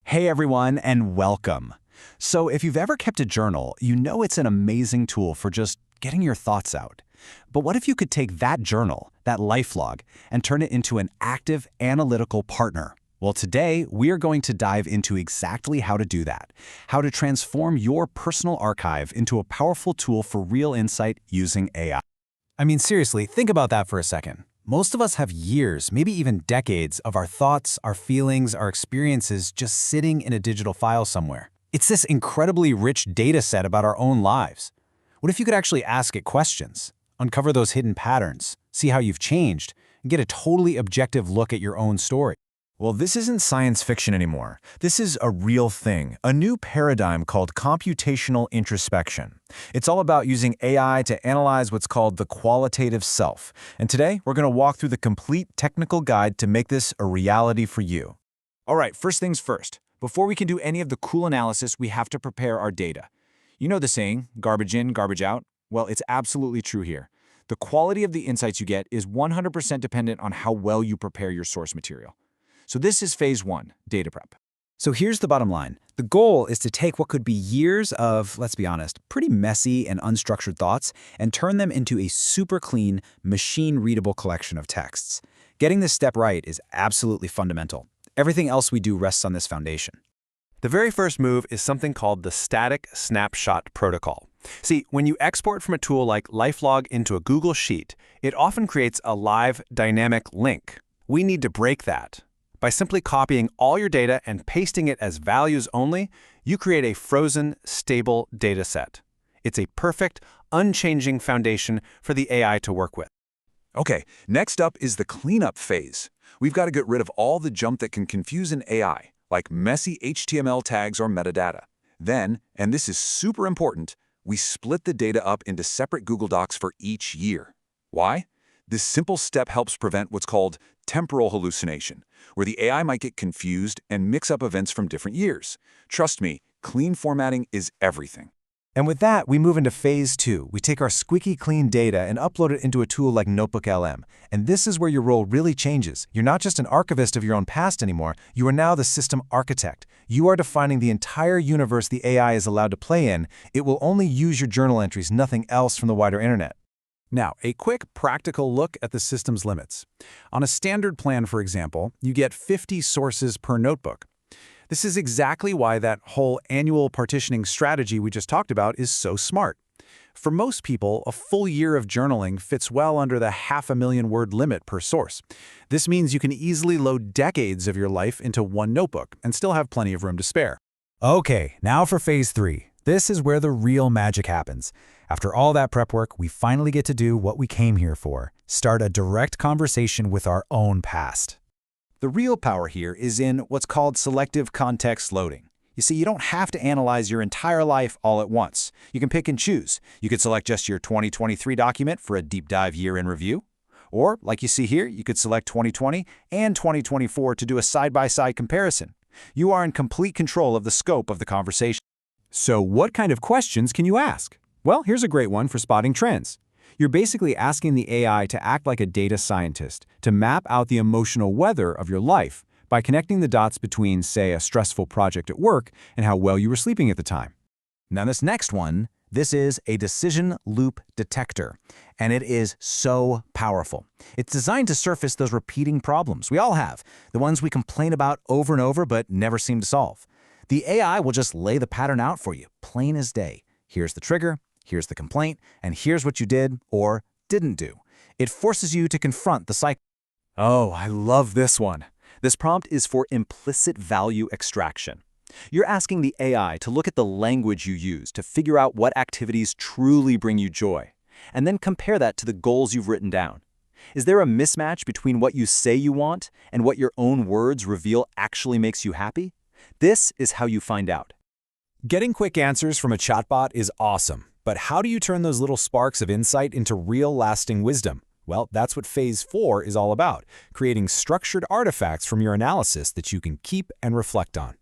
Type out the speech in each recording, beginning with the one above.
Hey everyone, and welcome. So if you've ever kept a journal, you know it's an amazing tool for just getting your thoughts out. But what if you could take that journal, that Lifelog, and turn it into an active analytical partner? Well, today we are going to dive into exactly how to do that, how to transform your personal archive into a powerful tool for real insight using AI. I mean, seriously, think about that for a second. Most of us have years, maybe even decades, of our thoughts, our feelings, our experiences just sitting in a digital file somewhere. It's this incredibly rich data set about our own lives. What if you could actually ask it questions, uncover those hidden patterns, see how you've changed, and get a totally objective look at your own story? Well, this isn't science fiction anymore. This is a real thing, a new paradigm called computational introspection. It's all about using AI to analyze what's called the qualitative self. And today, we're going to walk through the complete technical guide to make this a reality for you. All right, first things first. Before we can do any of the cool analysis, we have to prepare our data. You know the saying, garbage in, garbage out? Well, it's absolutely true here. The quality of the insights you get is 100% dependent on how well you prepare your source material. So this is phase one, data prep. So here's the bottom line. The goal is to take what could be years of, let's be honest, pretty messy and unstructured thoughts and turn them into a super clean, machine-readable collection of texts. Getting this step right is absolutely fundamental. Everything else we do rests on this foundation. The very first move is something called the static snapshot protocol. See, when you export from a tool like Lifelog into a Google Sheet, it often creates a live dynamic link. We need to break that. By simply copying all your data and pasting it as values only, you create a frozen, stable data set. It's a perfect, unchanging foundation for the AI to work with. Okay, next up is the cleanup phase. We've got to get rid of all the junk that can confuse an AI, like messy HTML tags or metadata. Then, and this is super important, we split the data up into separate Google Docs for each year. Why? This simple step helps prevent what's called temporal hallucination, where the AI might get confused and mix up events from different years. Trust me, clean formatting is everything. And with that, we move into phase two. We take our squeaky clean data and upload it into a tool like NotebookLM. And this is where your role really changes. You're not just an archivist of your own past anymore. You are now the system architect. You are defining the entire universe the AI is allowed to play in. It will only use your journal entries, nothing else from the wider internet. Now, a quick practical look at the system's limits. On a standard plan, for example, you get 50 sources per notebook. This is exactly why that whole annual partitioning strategy we just talked about is so smart. For most people, a full year of journaling fits well under the 500,000-word limit per source. This means you can easily load decades of your life into one notebook and still have plenty of room to spare. Okay, now for phase three. This is where the real magic happens. After all that prep work, we finally get to do what we came here for, start a direct conversation with our own past. The real power here is in what's called selective context loading. You see, you don't have to analyze your entire life all at once. You can pick and choose. You could select just your 2023 document for a deep dive year in review. Or, like you see here, you could select 2020 and 2024 to do a side-by-side comparison. You are in complete control of the scope of the conversation. So what kind of questions can you ask? Well, here's a great one for spotting trends. You're basically asking the AI to act like a data scientist, to map out the emotional weather of your life by connecting the dots between, say, a stressful project at work and how well you were sleeping at the time. Now this next one, this is a decision loop detector, and it is so powerful. It's designed to surface those repeating problems we all have, the ones we complain about over and over but never seem to solve. The AI will just lay the pattern out for you, plain as day. Here's the trigger, here's the complaint, and here's what you did or didn't do. It forces you to confront the cycle. Oh, I love this one. This prompt is for implicit value extraction. You're asking the AI to look at the language you use to figure out what activities truly bring you joy, and then compare that to the goals you've written down. Is there a mismatch between what you say you want and what your own words reveal actually makes you happy? This is how you find out. Getting quick answers from a chatbot is awesome, but how do you turn those little sparks of insight into real lasting wisdom? Well, that's what phase 4 is all about, creating structured artifacts from your analysis that you can keep and reflect on.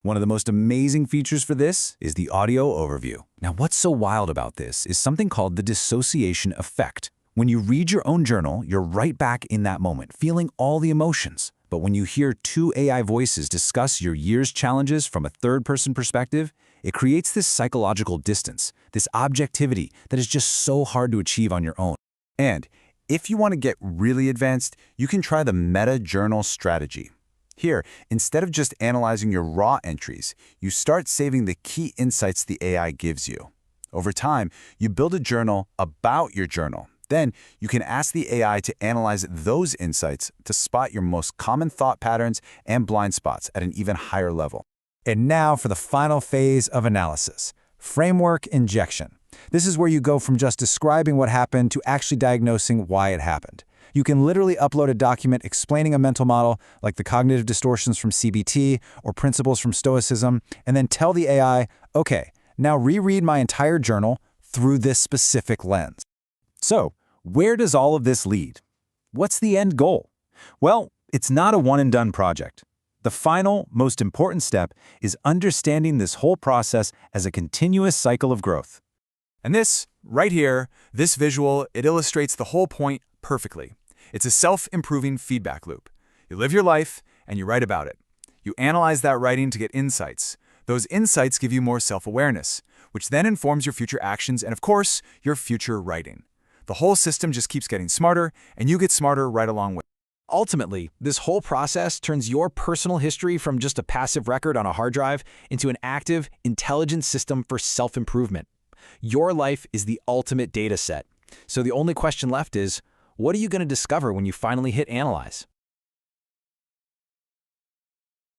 One of the most amazing features for this is the audio overview. Now, what's so wild about this is something called the dissociation effect. When you read your own journal, you're right back in that moment, feeling all the emotions. But when you hear two AI voices discuss your year's challenges from a third-person perspective, it creates this psychological distance, this objectivity that is just so hard to achieve on your own. And if you want to get really advanced, you can try the meta journal strategy. Here, instead of just analyzing your raw entries, you start saving the key insights the AI gives you. Over time, you build a journal about your journal. Then, you can ask the AI to analyze those insights to spot your most common thought patterns and blind spots at an even higher level. And now for the final phase of analysis, framework injection. This is where you go from just describing what happened to actually diagnosing why it happened. You can literally upload a document explaining a mental model, like the cognitive distortions from CBT or principles from Stoicism, and then tell the AI, okay, now reread my entire journal through this specific lens. So, where does all of this lead? What's the end goal? Well, it's not a one-and-done project. The final, most important step is understanding this whole process as a continuous cycle of growth. And this, right here, this visual, it illustrates the whole point perfectly. It's a self-improving feedback loop. You live your life, and you write about it. You analyze that writing to get insights. Those insights give you more self-awareness, which then informs your future actions and, of course, your future writing. The whole system just keeps getting smarter, and you get smarter right along with it. Ultimately, this whole process turns your personal history from just a passive record on a hard drive into an active, intelligent system for self-improvement. Your life is the ultimate data set. So the only question left is, what are you going to discover when you finally hit Analyze?